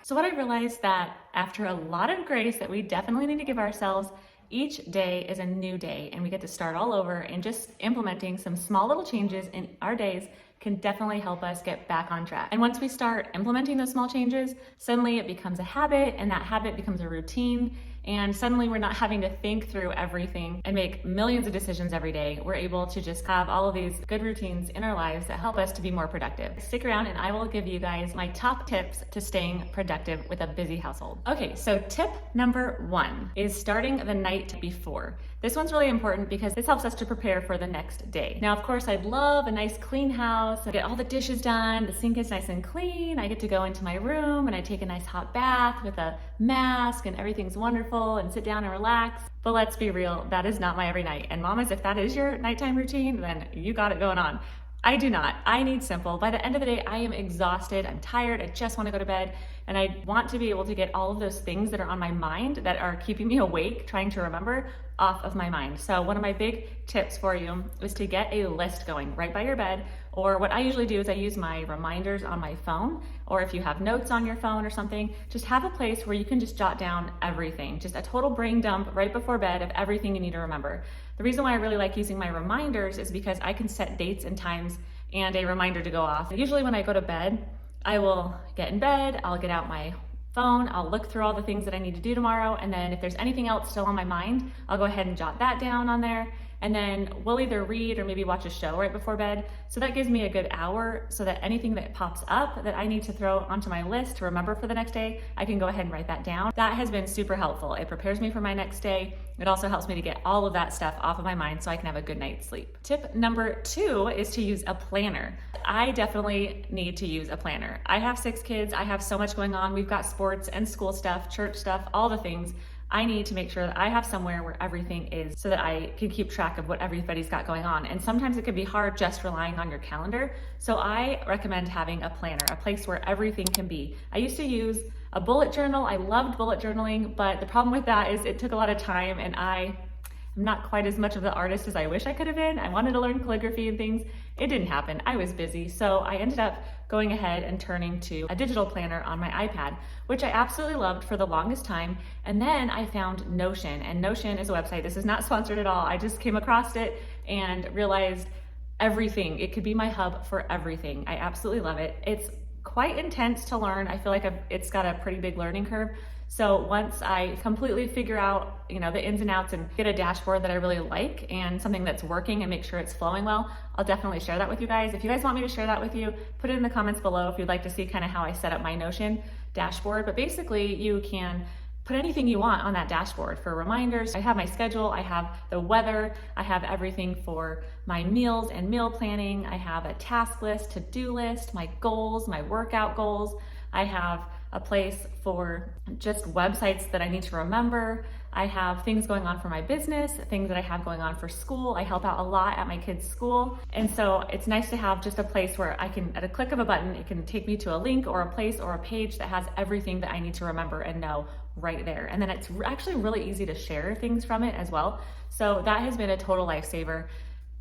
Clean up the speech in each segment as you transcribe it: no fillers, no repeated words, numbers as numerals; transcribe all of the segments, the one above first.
So what I realized that after a lot of grace that we definitely need to give ourselves, each day is a new day and we get to start all over, and just implementing some small little changes in our days can definitely help us get back on track. And once we start implementing those small changes, suddenly it becomes a habit, and that habit becomes a routine. And suddenly we're not having to think through everything and make millions of decisions every day. We're able to just have all of these good routines in our lives that help us to be more productive. Stick around and I will give you guys my top tips to staying productive with a busy household. Okay, so tip number 1 is starting the night before. This one's really important because this helps us to prepare for the next day. Now, of course, I'd love a nice clean house. I get all the dishes done, the sink is nice and clean. I get to go into my room and I take a nice hot bath with a mask and everything's wonderful, and sit down and relax. But let's be real, that is not my every night. And mamas, if that is your nighttime routine, then you got it going on. I do not. I need simple. By the end of the day, I am exhausted. I'm tired. I just want to go to bed. And I want to be able to get all of those things that are on my mind that are keeping me awake, trying to remember, off of my mind. So one of my big tips for you is to get a list going right by your bed. Or what I usually do is I use my reminders on my phone, or if you have notes on your phone or something, just have a place where you can just jot down everything, just a total brain dump right before bed of everything you need to remember. The reason why I really like using my reminders is because I can set dates and times and a reminder to go off. Usually when I go to bed, I will get in bed, I'll get out my phone, I'll look through all the things that I need to do tomorrow, and then if there's anything else still on my mind, I'll go ahead and jot that down on there. And then we'll either read or maybe watch a show right before bed. So that gives me a good hour so that anything that pops up that I need to throw onto my list to remember for the next day, I can go ahead and write that down. That has been super helpful. It prepares me for my next day. It also helps me to get all of that stuff off of my mind so I can have a good night's sleep. Tip number 2 is to use a planner. I definitely need to use a planner. I have 6 kids. I have so much going on. We've got sports and school stuff, church stuff, all the things. I need to make sure that I have somewhere where everything is so that I can keep track of what everybody's got going on. And sometimes it can be hard just relying on your calendar. So I recommend having a planner, a place where everything can be. I used to use a bullet journal. I loved bullet journaling, but the problem with that is it took a lot of time, and I'm not quite as much of the artist as I wish I could have been. I wanted to learn calligraphy and things. It didn't happen. I was busy. So I ended up going ahead and turning to a digital planner on my iPad, which I absolutely loved for the longest time. And then I found Notion, and Notion is a website. This is not sponsored at all. I just came across it and realized everything. It could be my hub for everything. I absolutely love it. It's quite intense to learn. I feel like it's got a pretty big learning curve. So once I completely figure out, the ins and outs and get a dashboard that I really like and something that's working and make sure it's flowing well, I'll definitely share that with you guys. If you guys want me to share that with you, put it in the comments below if you'd like to see kind of how I set up my Notion dashboard. But basically you can put anything you want on that dashboard for reminders. I have my schedule, I have the weather, I have everything for my meals and meal planning. I have a task list, to-do list, my goals, my workout goals. I have a place for just websites that I need to remember. I have things going on for my business, things that I have going on for school. I help out a lot at my kids' school. And so it's nice to have just a place where I can, at a click of a button, it can take me to a link or a place or a page that has everything that I need to remember and know right there. And then it's actually really easy to share things from it as well. So that has been a total lifesaver.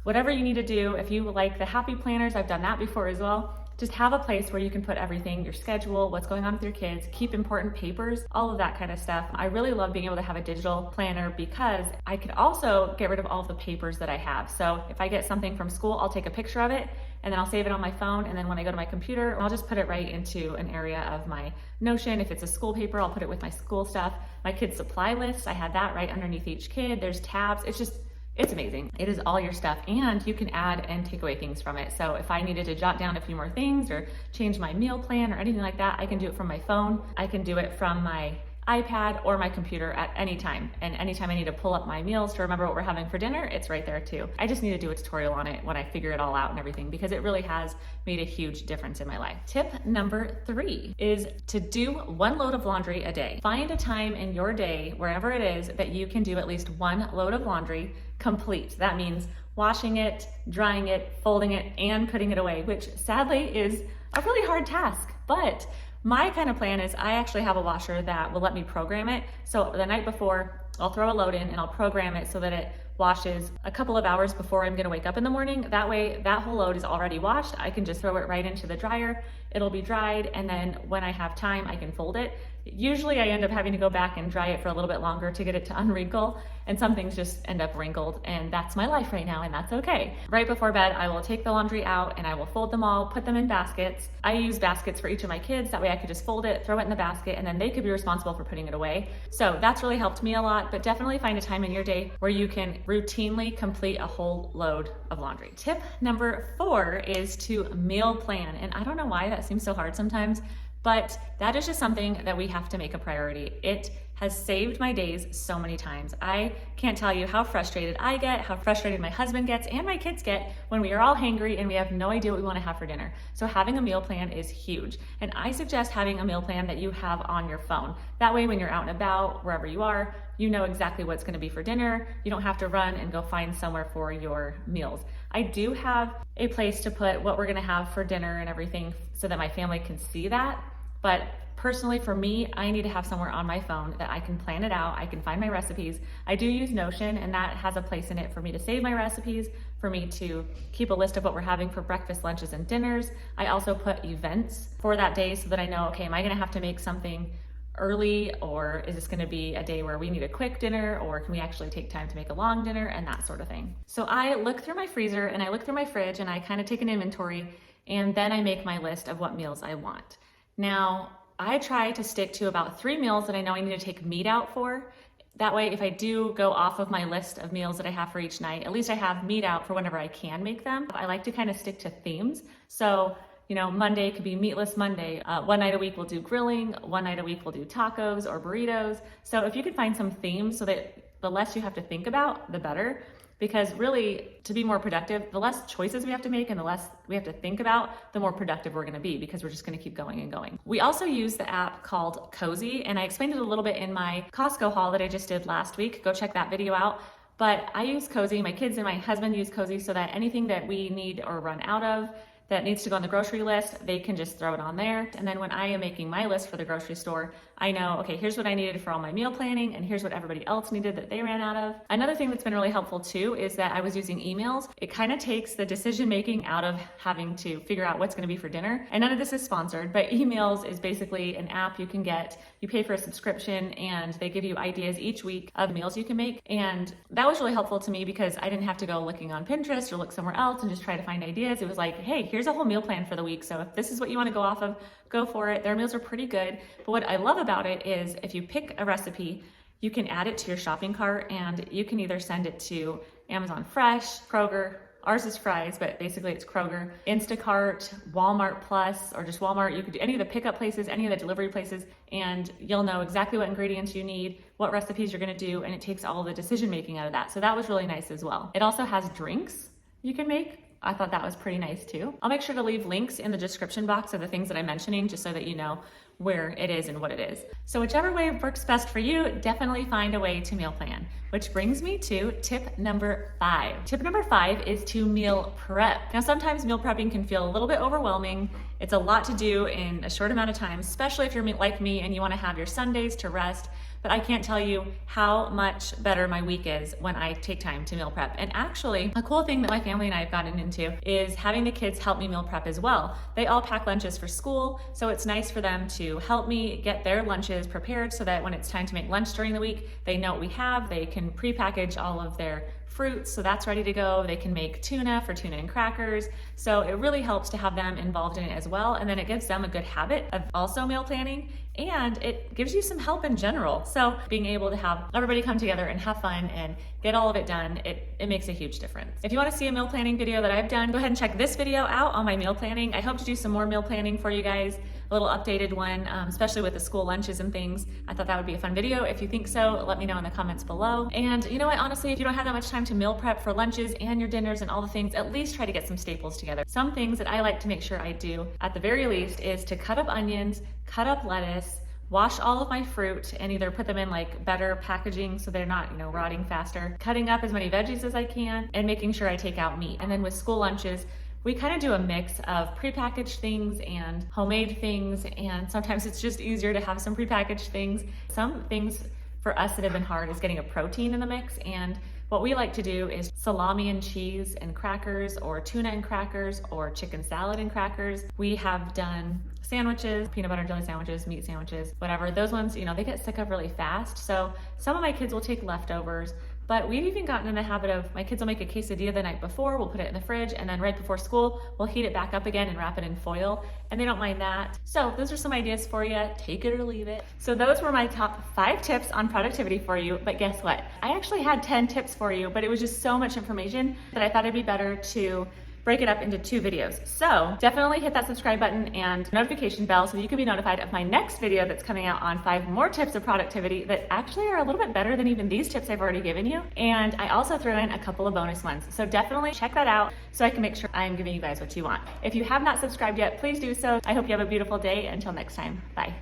Whatever you need to do, if you like the happy planners, I've done that before as well. Just have a place where you can put everything, your schedule, what's going on with your kids, keep important papers, all of that kind of stuff. I really love being able to have a digital planner because I could also get rid of all of the papers that I have. So if I get something from school, I'll take a picture of it and then I'll save it on my phone. And then when I go to my computer, I'll just put it right into an area of my Notion. If it's a school paper, I'll put it with my school stuff. My kids' supply list, I had that right underneath each kid. There's tabs. It's amazing. It is all your stuff, and you can add and take away things from it. So if I needed to jot down a few more things or change my meal plan or anything like that, I can do it from my phone. I can do it from my iPad or my computer at any time. And anytime I need to pull up my meals to remember what we're having for dinner, it's right there too. I just need to do a tutorial on it when I figure it all out and everything, because it really has made a huge difference in my life. Tip number 3 is to do 1 load of laundry a day. Find a time in your day, wherever it is, that you can do at least 1 load of laundry complete. That means washing it, drying it, folding it, and putting it away, which sadly is a really hard task. But my kind of plan is I actually have a washer that will let me program it. So the night before, I'll throw a load in and I'll program it so that it washes a couple of hours before I'm gonna wake up in the morning. That way, that whole load is already washed. I can just throw it right into the dryer. it'll be dried, and then when I have time, I can fold it. Usually I end up having to go back and dry it for a little bit longer to get it to unwrinkle, and some things just end up wrinkled, and that's my life right now, and that's okay. Right before bed, I will take the laundry out and I will fold them all, put them in baskets. I use baskets for each of my kids, that way I could just fold it, throw it in the basket, and then they could be responsible for putting it away. So that's really helped me a lot, but definitely find a time in your day where you can routinely complete a whole load of laundry. Tip number 4 is to meal plan, and I don't know why that seems so hard sometimes, but that is just something that we have to make a priority. It has saved my days so many times. I can't tell you how frustrated I get, how frustrated my husband gets, and my kids get when we are all hangry and we have no idea what we want to have for dinner. So having a meal plan is huge. And I suggest having a meal plan that you have on your phone. That way when you're out and about, wherever you are, you know exactly what's gonna be for dinner. You don't have to run and go find somewhere for your meals. I do have a place to put what we're gonna have for dinner and everything so that my family can see that. But personally for me, I need to have somewhere on my phone that I can plan it out. I can find my recipes. I do use Notion, and that has a place in it for me to save my recipes, for me to keep a list of what we're having for breakfast, lunches, and dinners. I also put events for that day so that I know, okay, am I gonna have to make something early, or is this gonna be a day where we need a quick dinner, or can we actually take time to make a long dinner, and that sort of thing. So I look through my freezer and I look through my fridge and I kind of take an inventory, and then I make my list of what meals I want. Now, I try to stick to about 3 meals that I know I need to take meat out for. That way, if I do go off of my list of meals that I have for each night, at least I have meat out for whenever I can make them. I like to kind of stick to themes. So, you know, Monday could be Meatless Monday. One night a week we'll do grilling. One night a week we'll do tacos or burritos. So if you could find some themes so that the less you have to think about, the better. Because really, to be more productive, the less choices we have to make and the less we have to think about, the more productive we're gonna be, because we're just gonna keep going and going. We also use the app called Cozy, and I explained it a little bit in my Costco haul that I just did last week. Go check that video out. But I use Cozy, my kids and my husband use Cozy, so that anything that we need or run out of that needs to go on the grocery list, they can just throw it on there. And then when I am making my list for the grocery store, I know, okay, here's what I needed for all my meal planning, and here's what everybody else needed that they ran out of. Another thing that's been really helpful too is that I was using emails. It kind of takes the decision making out of having to figure out what's gonna be for dinner. And none of this is sponsored, but emails is basically an app you can get. You pay for a subscription and they give you ideas each week of meals you can make. And that was really helpful to me because I didn't have to go looking on Pinterest or look somewhere else and just try to find ideas. It was like, hey, here's a whole meal plan for the week. So if this is what you want to go off of, go for it. Their meals are pretty good. But what I love about it is if you pick a recipe, you can add it to your shopping cart and you can either send it to Amazon Fresh, Kroger, ours is Fry's, but basically it's Kroger, Instacart, Walmart Plus, or just Walmart. You could do any of the pickup places, any of the delivery places, and you'll know exactly what ingredients you need, what recipes you're gonna do, and it takes all the decision making out of that. So that was really nice as well. It also has drinks you can make. I thought that was pretty nice too. I'll make sure to leave links in the description box of the things that I'm mentioning, just so that you know where it is and what it is. So whichever way works best for you, definitely find a way to meal plan. Which brings me to tip number 5. Tip number 5 is to meal prep. Now sometimes meal prepping can feel a little bit overwhelming. It's a lot to do in a short amount of time, especially if you're like me and you want to have your Sundays to rest. But I can't tell you how much better my week is when I take time to meal prep. And actually, a cool thing that my family and I have gotten into is having the kids help me meal prep as well. They all pack lunches for school, so it's nice for them to help me get their lunches prepared so that when it's time to make lunch during the week, they know what we have. They can pre-package all of their fruits, so that's ready to go. They can make tuna for tuna and crackers. So it really helps to have them involved in it as well. And then it gives them a good habit of also meal planning, and it gives you some help in general. So being able to have everybody come together and have fun and get all of it done, it makes a huge difference. If you want to see a meal planning video that I've done, go ahead and check this video out on my meal planning. I hope to do some more meal planning for you guys, a little updated one, especially with the school lunches and things. I thought that would be a fun video. If you think so, let me know in the comments below. And you know what, honestly, if you don't have that much time to meal prep for lunches and your dinners and all the things, at least try to get some staples together. Some things that I like to make sure I do at the very least is to cut up onions, cut up lettuce, wash all of my fruit and either put them in like better packaging so they're not, rotting faster, cutting up as many veggies as I can, and making sure I take out meat. And then with school lunches, we kind of do a mix of prepackaged things and homemade things, and sometimes it's just easier to have some prepackaged things. Some things for us that have been hard is getting a protein in the mix, and What we like to do is salami and cheese and crackers, or tuna and crackers, or chicken salad and crackers. We have done sandwiches, peanut butter and jelly sandwiches, meat sandwiches, whatever. Those ones, you know, they get sick of really fast. So some of my kids will take leftovers, but we've even gotten in the habit of, my kids will make a quesadilla the night before, we'll put it in the fridge, and then right before school, we'll heat it back up again and wrap it in foil, and they don't mind that. So those are some ideas for you, take it or leave it. So those were my top 5 tips on productivity for you, but guess what? I actually had 10 tips for you, but it was just so much information that I thought it'd be better to break it up into 2 videos. So definitely hit that subscribe button and notification bell so you can be notified of my next video that's coming out on 5 more tips of productivity that actually are a little bit better than even these tips I've already given you. And I also threw in a couple of bonus ones. So definitely check that out so I can make sure I'm giving you guys what you want. If you have not subscribed yet, please do so. I hope you have a beautiful day. Until next time, bye.